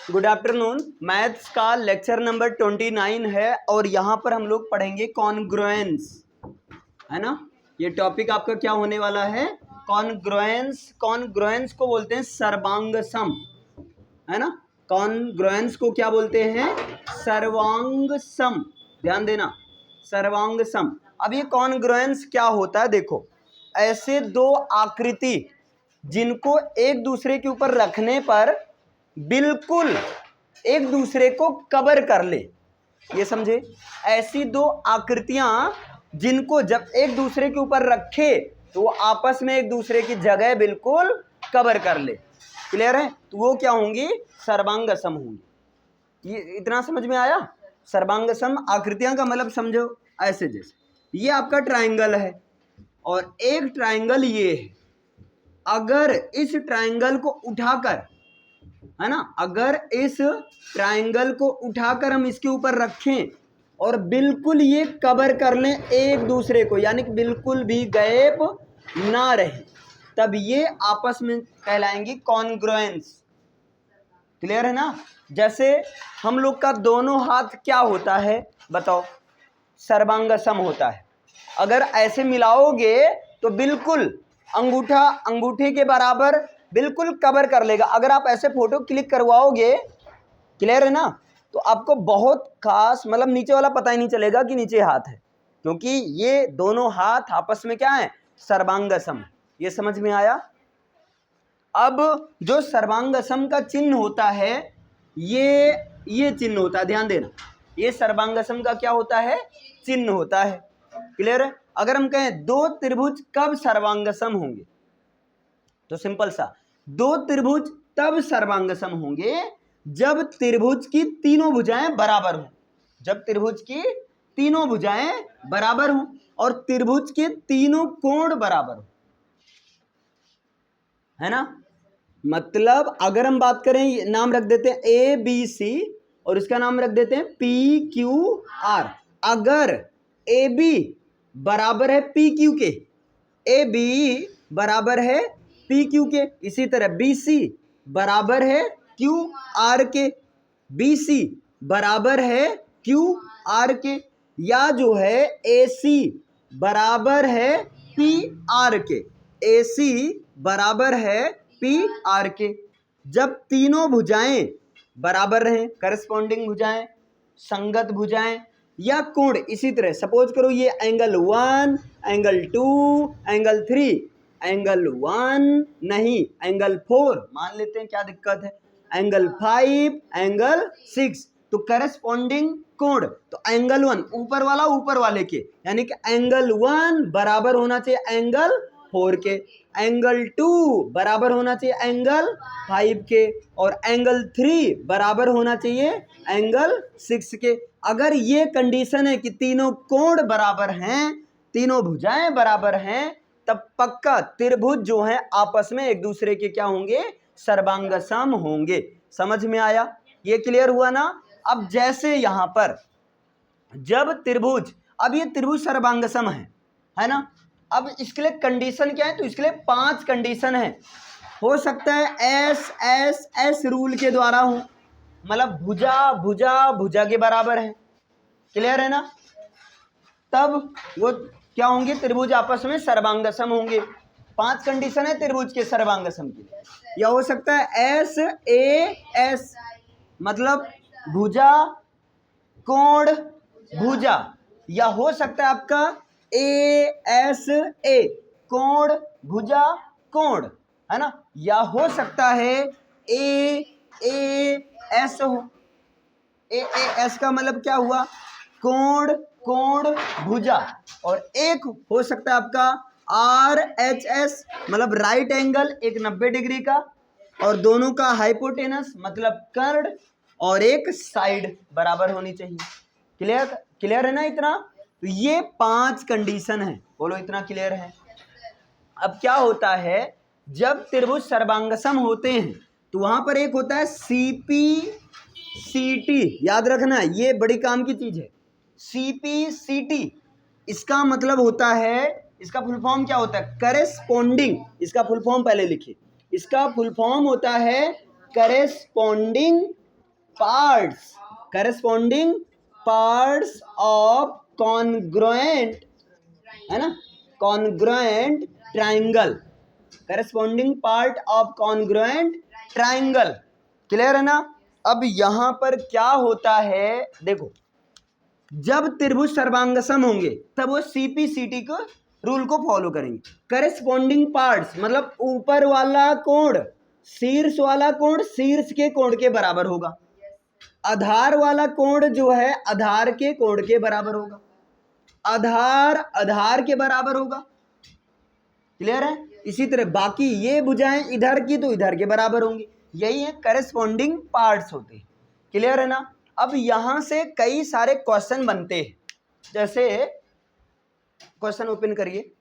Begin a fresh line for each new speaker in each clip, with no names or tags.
Good afternoon. Maths का lecture number 29 है और यहाँ पर हम लोग पढ़ेंगे कॉन्ग्रुएंस, है ना। ये टॉपिक आपका क्या होने वाला है, कॉन्ग्रुएंस। कॉन्ग्रुएंस को बोलते हैं सर्वांग सम, है ना। कॉन्ग्रुएंस को क्या बोलते हैं, सर्वांग सम। ध्यान देना, सर्वांग सम। अब ये कॉन्ग्रुएंस क्या होता है, देखो ऐसे दो आकृति जिनको एक दूसरे के ऊपर रखने पर बिल्कुल एक दूसरे को कवर कर ले, ये समझे। ऐसी दो आकृतियां जिनको जब एक दूसरे के ऊपर रखे तो वो आपस में एक दूसरे की जगह बिल्कुल कवर कर ले, क्लियर है। तो वो क्या होंगी, सर्वांग सम होंगी। ये इतना समझ में आया। सर्वांग सम आकृतियां का मतलब समझो, ऐसे जैसे ये आपका ट्रायंगल है और एक ट्रायंगल ये है। अगर इस ट्रायंगल को उठाकर, है ना, अगर इस ट्रायंगल को उठाकर हम इसके ऊपर रखें और बिल्कुल ये कवर कर लें एक दूसरे को, यानी कि बिल्कुल भी गैप ना रहे, तब ये आपस में कहलाएंगी कॉन्ग्रुएंस। क्लियर है ना। जैसे हम लोग का दोनों हाथ क्या होता है बताओ, सर्वांग सम होता है। अगर ऐसे मिलाओगे तो बिल्कुल अंगूठा अंगूठे के बराबर बिल्कुल कवर कर लेगा। अगर आप ऐसे फोटो क्लिक करवाओगे, क्लियर है ना, तो आपको बहुत खास मतलब नीचे वाला पता ही नहीं चलेगा कि नीचे हाथ है, क्योंकि ये दोनों हाथ आपस में क्या है, सर्वांग सम। ये समझ में आया। अब जो सर्वांग सम का चिन्ह होता है, ये चिन्ह होता है, ध्यान देना, ये सर्वांग सम का क्या होता है, चिन्ह होता है। क्लियर है। अगर हम कहें दो त्रिभुज कब सर्वांग सम होंगे, तो सिंपल सा, दो त्रिभुज तब सर्वांग सम होंगे जब त्रिभुज की तीनों भुजाएं बराबर हों। जब त्रिभुज की तीनों भुजाएं बराबर हों और त्रिभुज के तीनों कोण बराबर हों, है ना। मतलब अगर हम बात करें, नाम रख देते हैं ए बी सी और इसका नाम रख देते हैं पी क्यू आर। अगर ए बी बराबर है पी क्यू के, ए बी बराबर है पी क्यू के, इसी तरह बी सी बराबर है क्यू आर के, बी सी बराबर है क्यू आर के, या जो है ए सी बराबर है पी आर के, ए सी बराबर है पी आर के। जब तीनों भुजाएं बराबर रहें, करस्पॉन्डिंग भुजाएं, संगत भुजाएं या कोण, इसी तरह सपोज करो ये एंगल 1, एंगल 2, एंगल 3, एंगल 1 नहीं एंगल 4 मान लेते हैं, क्या दिक्कत है, एंगल 5, एंगल 6, तो करस्पॉन्डिंग कोण, तो एंगल 1 ऊपर वाला ऊपर वाले के, यानी कि एंगल 1 बराबर होना चाहिए एंगल 4 के, एंगल 2 बराबर होना चाहिए एंगल 5 के, और एंगल 3 बराबर होना चाहिए एंगल 6 के। अगर ये कंडीशन है कि तीनों कोण बराबर हैं, तीनों भुजाएं बराबर हैं, तब पक्का त्रिभुज जो हैं आपस में एक दूसरे के क्या होंगे, सर्वांग सम होंगे। समझ में आया, ये क्लियर हुआ ना। अब जैसे यहां पर जब त्रिभुज, अब ये त्रिभुज सर्वांग सम है ना। अब इसके लिए कंडीशन क्या है, तो इसके लिए 5 कंडीशन है। हो सकता है एस एस एस रूल के द्वारा हो, मतलब भुजा भुजा भुजा के बराबर है, क्लियर है ना, तब वो क्या होंगे, त्रिभुज आपस में सर्वांग सम होंगे। 5 कंडीशन है त्रिभुज के सर्वांग सम की। या हो सकता है एस ए एस, मतलब भुजा कोण भुजा, या हो सकता है आपका ए एस ए कोण भुजा कोण, है ना, या हो सकता है ए एस हो, ए एस का मतलब क्या हुआ, कोण कोण भुजा, और एक हो सकता है आपका आर एच एस, मतलब राइट एंगल, एक 90 डिग्री का और दोनों का हाइपोटेनस मतलब कर्ड, और एक साइड बराबर होनी चाहिए। क्लियर क्लियर है ना इतना। तो ये 5 कंडीशन है, बोलो इतना क्लियर है। अब क्या होता है, जब त्रिभुज सर्वांग सम होते हैं तो वहां पर एक होता है सीपी सीटी, याद रखना ये बड़ी काम की चीज है। सीपी सीटी, इसका मतलब होता है, इसका फुल फॉर्म क्या होता है, करेस्पॉन्डिंग, इसका फुल फॉर्म पहले लिखिए, इसका फुल फॉर्म होता है corresponding parts, corresponding parts of congruent, है ना, congruent triangle, corresponding part of congruent triangle. Clear है ना। अब यहां पर क्या होता है, देखो जब त्रिभुज सर्वांगसम होंगे तब वो सीपीसीटी को रूल को फॉलो करेंगे। करस्पॉन्डिंग पार्ट्स मतलब ऊपर वाला कोण शीर्ष वाला कोण शीर्ष के कोण के बराबर होगा, आधार वाला कोण जो है आधार के कोण के बराबर होगा, आधार आधार के बराबर होगा। क्लियर है। इसी तरह बाकी ये भुजाएं इधर की तो इधर के बराबर होंगी, यही है करस्पॉन्डिंग पार्ट्स होते हैं। क्लियर है ना। अब यहां से कई सारे क्वेश्चन बनते हैं, जैसे क्वेश्चन ओपन करिए,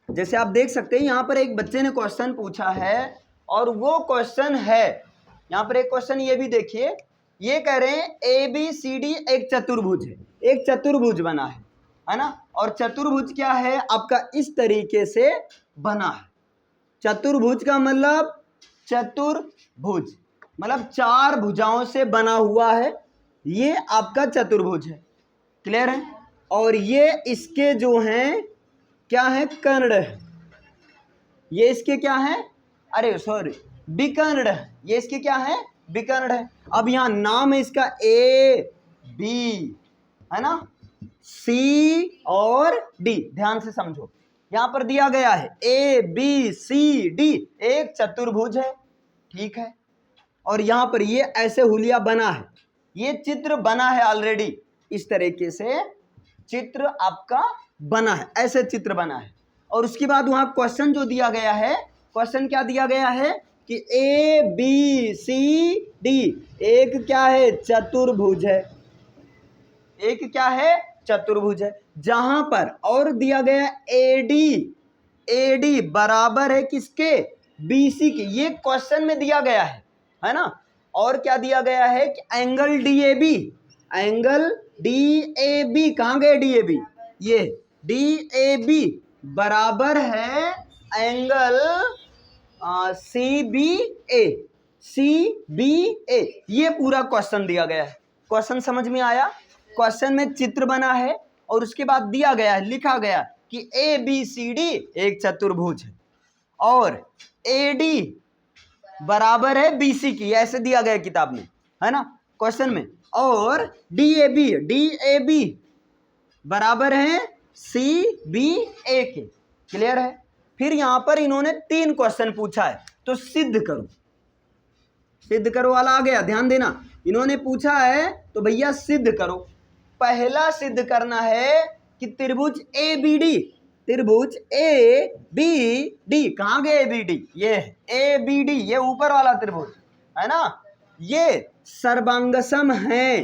जैसे आप देख सकते हैं यहां पर एक बच्चे ने क्वेश्चन पूछा है और वो क्वेश्चन है, यहां पर एक क्वेश्चन ये भी देखिए, ये कह रहे हैं ए बी सी डी एक चतुर्भुज है, एक चतुर्भुज बना है ना, और चतुर्भुज क्या है आपका इस तरीके से बना है। चतुर्भुज का मतलब चतुर्भुज मतलब चार भुजाओं से बना हुआ है, ये आपका चतुर्भुज है। क्लियर है। और ये इसके जो हैं क्या है, कर्ण है, ये इसके क्या है, अरे सॉरी विकर्ण है, ये इसके क्या है, विकर्ण है। अब यहां नाम है इसका ए बी, है ना, सी और डी, ध्यान से समझो, यहां पर दिया गया है ए बी सी डी एक चतुर्भुज है, ठीक है। और यहां पर ये ऐसे हुलिया बना है, ये चित्र बना है ऑलरेडी, इस तरीके से चित्र आपका बना है, ऐसे चित्र बना है। और उसके बाद वहां क्वेश्चन जो दिया गया है, क्वेश्चन क्या दिया गया है कि ए बी सी डी एक क्या है, चतुर्भुज है, एक क्या है, चतुर्भुज है। जहां पर और दिया गया एडी बराबर है किसके, बीसी के, ये क्वेश्चन में दिया गया है ना। और क्या दिया गया है कि एंगल डीएबी, एंगल डीएबी कहां गए, डीएबी, ये डीएबी बराबर है एंगल सीबीए, सीबीए, ये पूरा क्वेश्चन दिया गया है। क्वेश्चन समझ में आया। क्वेश्चन में चित्र बना है और उसके बाद दिया गया है, लिखा गया कि ए बी सी डी एक चतुर्भुज है और ए डी बराबर है बीसी की, ऐसे दिया गया किताब में, है ना, क्वेश्चन में। और डीएबी बराबर है सी बी ए के। क्लियर है। फिर यहां पर इन्होंने 3 क्वेश्चन पूछा है, तो सिद्ध करो, सिद्ध करो वाला आ गया, ध्यान देना, इन्होंने पूछा है तो भैया सिद्ध करो। पहला सिद्ध करना है कि त्रिभुज ए बी डी, त्रिभुज ए बी डी कहां गए, ए बी डी, ये ए बी डी, ये ऊपर वाला त्रिभुज है ना, ये सर्वांगसम है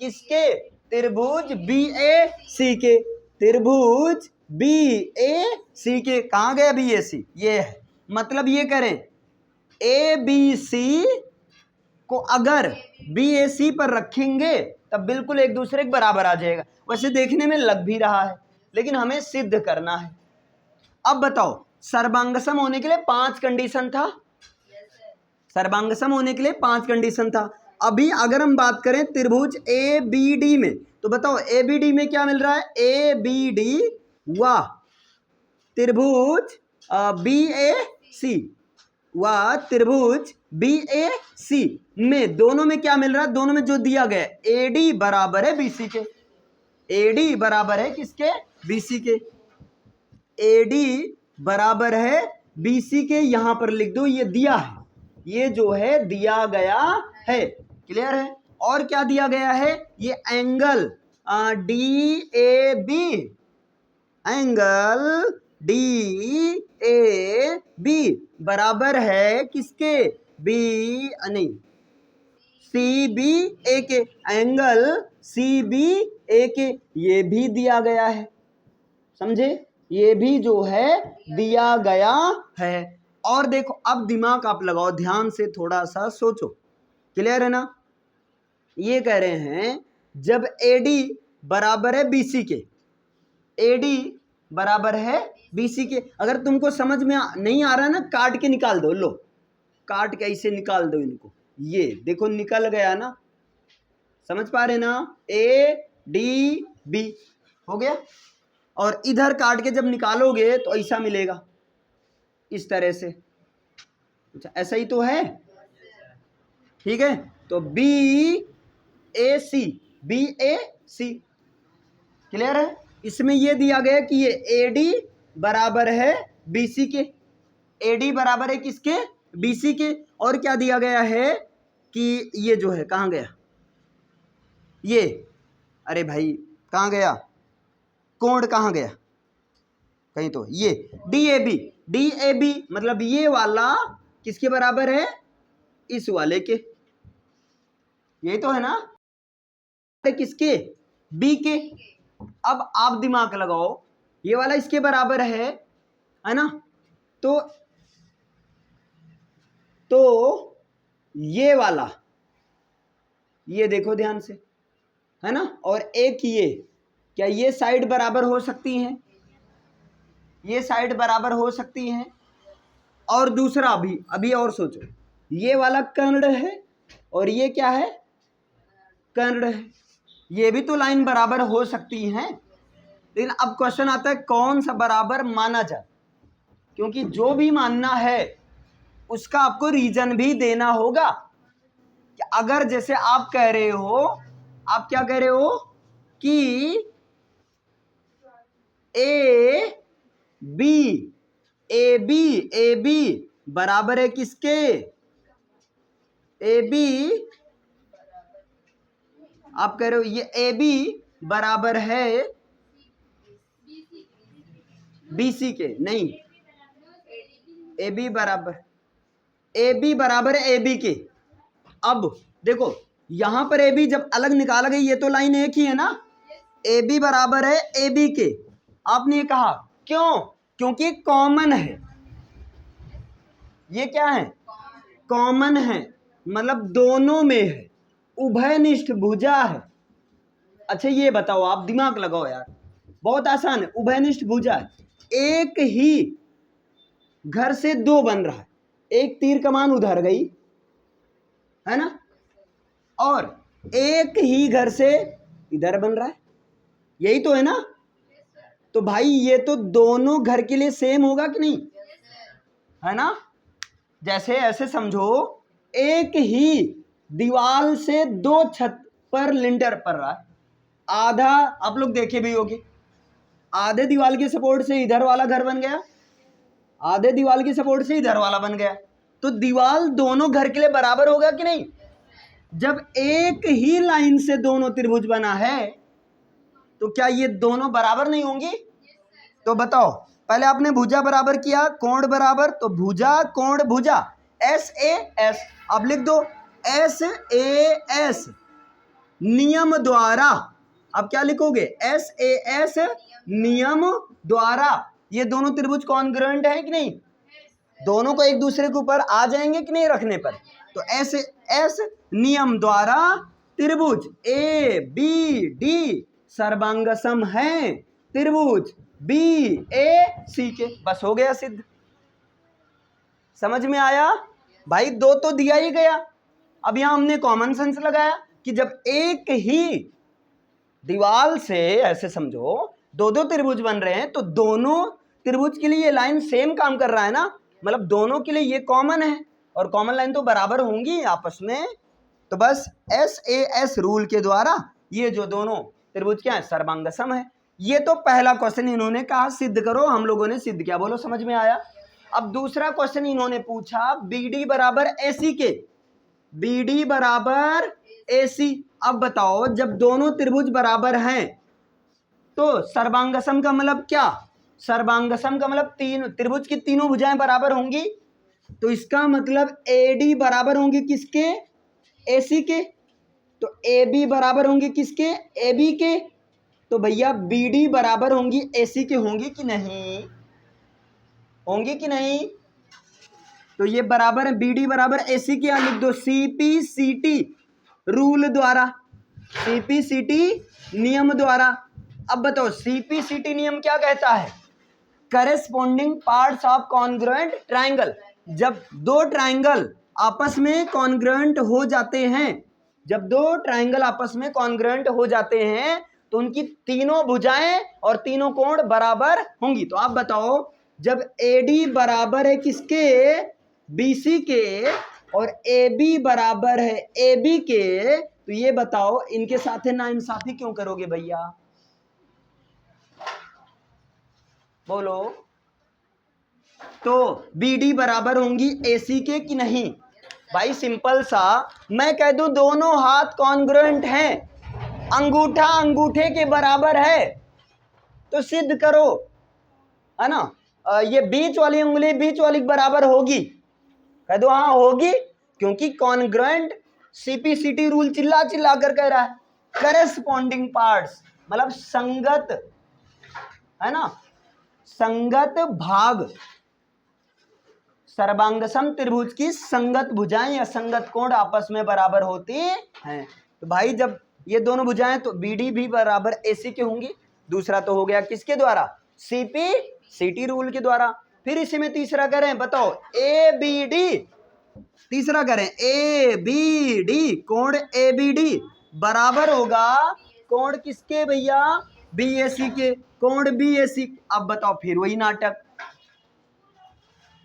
किसके, त्रिभुज बी ए सी के, त्रिभुज बी ए सी के, कहां गया बी ए सी, ये है। मतलब ये करें ए बी सी को अगर बी ए सी पर रखेंगे तब बिल्कुल एक दूसरे के बराबर आ जाएगा। वैसे देखने में लग भी रहा है, लेकिन हमें सिद्ध करना है। अब बताओ, सर्वांगसम होने के लिए 5 कंडीशन था, सर्वांगसम होने के लिए 5 कंडीशन था। अभी अगर हम बात करें त्रिभुज ए बी डी में, तो बताओ ए बी डी में क्या मिल रहा है, ए बी डी व त्रिभुज बी ए सी, व त्रिभुज बी ए सी में दोनों में क्या मिल रहा है, दोनों में जो दिया गया ए डी बराबर है बीसी के, एडी बराबर है किसके, बीसी के, एडी बराबर है बीसी के, यहां पर लिख दो, ये दिया है, ये जो है दिया गया है। क्लियर है। और क्या दिया गया है, ये angle D A B, angle D A B बराबर है किसके, बी नहीं सी बी ए के, एंगल सी बी ए के, ये भी दिया गया है, समझे, ये भी जो है दिया गया है। और देखो अब दिमाग आप लगाओ, ध्यान से थोड़ा सा सोचो। क्लियर है ना। ये कह रहे हैं जब एडी बराबर है बीसी के, एडी बराबर है बीसी के, अगर तुमको समझ में नहीं आ रहा है ना, काट के निकाल दो, लो काट के ऐसे निकाल दो इनको, ये देखो निकल गया ना, समझ पा रहे ना, ADB हो गया। और इधर काट के जब निकालोगे तो ऐसा मिलेगा, इस तरह से। अच्छा ऐसा ही तो है, ठीक है। तो BAC, BAC क्लियर है। इसमें ये दिया गया कि ये AD बराबर है BC के, AD बराबर है किसके, BC के। और क्या दिया गया है कि ये जो है कहाँ गया ये, अरे भाई कहाँ गया, कोण कहाँ गया कहीं, तो ये DAB, DAB मतलब ये वाला किसके बराबर है, इस वाले के, यही तो है ना, किसके, B के। अब आप दिमाग लगाओ, ये वाला इसके बराबर है ना, तो ये वाला, ये देखो ध्यान से, है ना। और एक ये, क्या ये साइड बराबर हो सकती हैं, ये साइड बराबर हो सकती हैं। और दूसरा अभी और सोचो, ये वाला कर्ण है और ये क्या है, कर्ण है, ये भी तो लाइन बराबर हो सकती हैं। लेकिन अब क्वेश्चन आता है कौन सा बराबर माना जाए, क्योंकि जो भी मानना है उसका आपको रीजन भी देना होगा। कि अगर जैसे आप कह रहे हो, आप क्या कह रहे हो कि ए बी बराबर है किसके, AB, आप कह रहे हो ये AB बराबर है BC के, नहीं, AB बराबर है AB के। अब देखो यहां पर AB जब अलग निकाला गया, ये तो लाइन एक ही है ना, AB बराबर है AB के। आपने ये कहा क्यों, क्योंकि कॉमन है, ये क्या है, कॉमन है, मतलब दोनों में है, उभयनिष्ठ भुजा है। अच्छा ये बताओ, आप दिमाग लगाओ यार, बहुत आसान है, उभयनिष्ठ भुजा है। एक ही घर से दो बन रहा है, एक तीर कमान उधर गई है ना, और एक ही घर से इधर बन रहा है, यही तो है ना। तो भाई ये तो दोनों घर के लिए सेम होगा कि नहीं, है ना। जैसे ऐसे समझो, एक ही दीवार से दो छत पर लिंटर पड़ रहा है, आधा आप लोग देखे भी होंगे, आधे दीवार के सपोर्ट से इधर वाला घर बन गया, आधे दीवार की सपोर्ट से इधर वाला बन गया। तो दीवार दोनों घर के लिए बराबर होगा कि नहीं। जब एक ही लाइन से दोनों त्रिभुज बना है तो क्या ये दोनों बराबर नहीं होंगी। तो बताओ, पहले आपने भुजा बराबर किया, कोण बराबर, तो भुजा कोण भुजा SAS, अब लिख दो SAS नियम द्वारा। अब क्या लिखोगे, SAS नियम द्वारा। ये दोनों त्रिभुज कॉन्ग्रुएंट है कि नहीं, दोनों को एक दूसरे के ऊपर आ जाएंगे कि नहीं रखने पर। तो SAS नियम द्वारा त्रिभुज ABD सर्वांगसम है त्रिभुज BAC के। बस हो गया सिद्ध, समझ में आया भाई, दो तो दिया ही गया। अब यहां हमने कॉमन सेंस लगाया कि जब एक ही दीवार से, ऐसे समझो दो दो त्रिभुज बन रहे हैं, तो दोनों त्रिभुज के लिए ये लाइन सेम काम कर रहा है ना, मतलब दोनों के लिए ये कॉमन है, और कॉमन लाइन तो बराबर होंगी आपस में। तो बस SAS रूल के द्वारा ये जो दोनों त्रिभुज क्या है, सर्वांगसम है। ये तो पहला क्वेश्चन इन्होंने कहा सिद्ध करो, हम लोगों ने सिद्ध किया, बोलो समझ में आया। अब दूसरा क्वेश्चन इन्होंने पूछा BD बराबर AC के, BD बराबर AC। अब बताओ, जब दोनों त्रिभुज बराबर हैं तो सर्वांगसम का मतलब क्या, सर्वांगसम का मतलब तीन त्रिभुज की तीनों भुजाएं बराबर होंगी। तो इसका मतलब AD बराबर होंगे किसके, AC के। तो AB बराबर होंगे किसके, AB के। तो भैया BD बराबर होंगी AC के, होंगी कि नहीं, होंगी कि नहीं। तो ये बराबर है, BD बराबर AC के, यहां लिख दो CPCT रूल द्वारा, CPCT नियम द्वारा। अब बताओ CPCT नियम क्या कहता है, corresponding parts of congruent triangle. जब दो ट्राइंगल आपस में कॉन्ग्रुएंट हो जाते हैं, जब दो ट्राइंगल आपस में कॉन्ग्रुएंट हो जाते हैं तो उनकी तीनों भुजाएं और तीनों कोण बराबर होंगी। तो आप बताओ, जब AD बराबर है किसके, BC के, और AB बराबर है AB के, तो ये बताओ इनके साथ नाइंसाफी क्यों करोगे भैया, बोलो। तो BD बराबर होंगी AC के कि नहीं? भाई सिंपल सा, मैं कह दूं दोनों हाथ कॉन्ग्रुएंट हैं, अंगूठा अंगूठे के बराबर है, तो सिद्ध करो, है ना। ये बीच वाली उंगली बीच वाली बराबर होगी, कह दो हाँ होगी, क्योंकि कॉन्ग्रुएंट CPCT रूल चिल्ला चिल्ला कर कह रहा है। करेस्पॉन्डिंग पार्ट्स मतलब संगत, है ना, संगत भाग, सर्वांगसम त्रिभुज की संगत भुजाएं या संगत कोण आपस में बराबर होती हैं। तो भाई जब ये दोनों भुजाएं तो BD भी बराबर AC के होंगी। दूसरा तो हो गया किसके द्वारा, CPCT रूल के द्वारा। फिर इसी में तीसरा करें, बताओ ABD, तीसरा करें ABD, कोण ABD बराबर होगा कोण किसके भैया, BAC के, कोण BAC। अब बताओ फिर वही नाटक,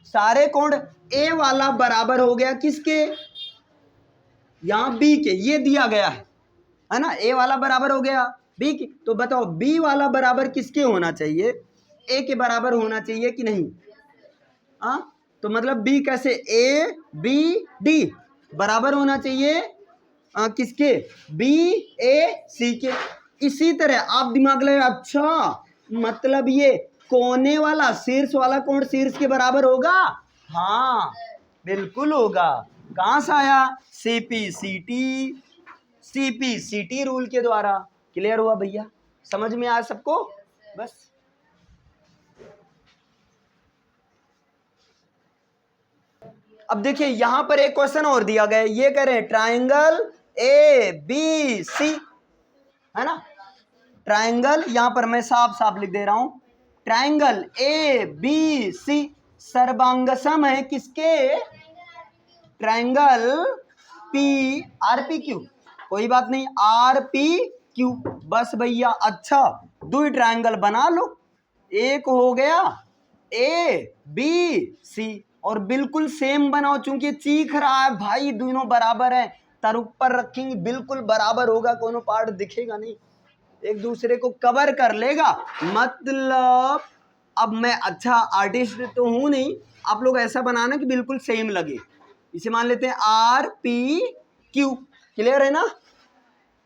सारे कोण A वाला बराबर हो गया किसके, यहां B के, ये दिया गया है ना, A वाला बराबर हो गया B के, तो बताओ B वाला बराबर किसके होना चाहिए, A के बराबर होना चाहिए कि नहीं। तो मतलब B कैसे, ABD बराबर होना चाहिए किसके, BAC के। इसी तरह आप दिमाग लगा, अच्छा मतलब ये कोने वाला शीर्ष वाला कोण शीर्ष के बराबर होगा, हाँ बिल्कुल होगा। कहां से आया, CPCT रूल के द्वारा। क्लियर हुआ भैया, समझ में आया सबको, बस। अब देखिए यहां पर एक क्वेश्चन और दिया गया है, ये कह रहे हैं ट्राइंगल ABC, है ना, ट्राइंगल, यहां पर मैं साफ साफ लिख दे रहा हूं, ट्राइंगल ABC सर्वांगसम है किसके, ट्राइंगल RPQ, कोई बात नहीं RPQ, बस भैया। अच्छा दो ट्राइंगल बना लो, एक हो गया ABC और बिल्कुल सेम बनाओ, चूंकि चीख रहा है भाई दोनों बराबर है, तर ऊपर रखेंगे बिल्कुल बराबर होगा, कोनो पार्ट दिखेगा नहीं, एक दूसरे को कवर कर लेगा। मतलब अब मैं अच्छा आर्टिस्ट तो हूं नहीं, आप लोग ऐसा बनाना कि बिल्कुल सेम लगे, इसे मान लेते हैं RPQ। क्लियर है ना,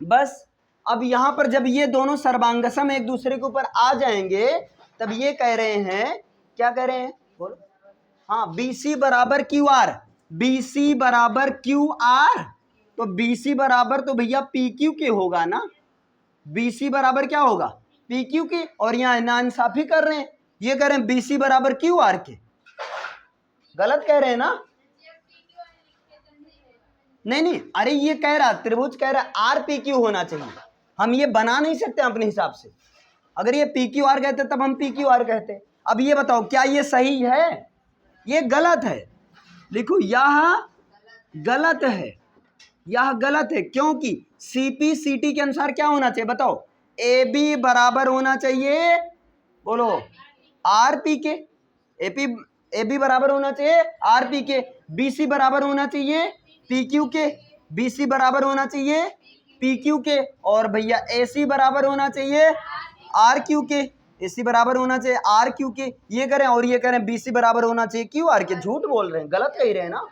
बस। अब यहां पर जब ये दोनों सर्वांगसम एक दूसरे के ऊपर आ जाएंगे, तब ये कह रहे हैं, क्या कह रहे हैं बोलो, हाँ BC बराबर QR, BC बराबर QR, तो BC बराबर तो भैया PQ के होगा ना, BC बराबर क्या होगा, PQ के, और यहाँ नाइंसाफी कर रहे हैं, ये कह रहे हैं BC बराबर QR के, गलत कह रहे हैं ना, नहीं नहीं, अरे ये कह रहा त्रिभुज कह रहा RPQ होना चाहिए, हम ये बना नहीं सकते अपने हिसाब से, अगर ये PQR कहते तब हम PQR कहते। अब ये बताओ क्या ये सही है, ये गलत है, लिखो यह गलत है, यह गलत है, क्योंकि CPCT के अनुसार क्या होना चाहिए बताओ, AB बराबर होना चाहिए, बोलो RP के, AB बराबर होना चाहिए RP के, BC बराबर होना चाहिए PQ के, BC बराबर होना चाहिए PQ के, और भैया AC बराबर होना चाहिए RQ के, AC बराबर होना चाहिए RQ के, ये करें और ये करें BC बराबर होना चाहिए QR के, झूठ बोल रहे हैं, गलत कह रहे हैं ना,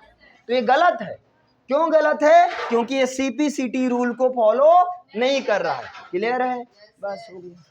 तो ये गलत है। क्यों गलत है, क्योंकि ये CPCT रूल को फॉलो नहीं कर रहा है। क्लियर है, बस हो गया।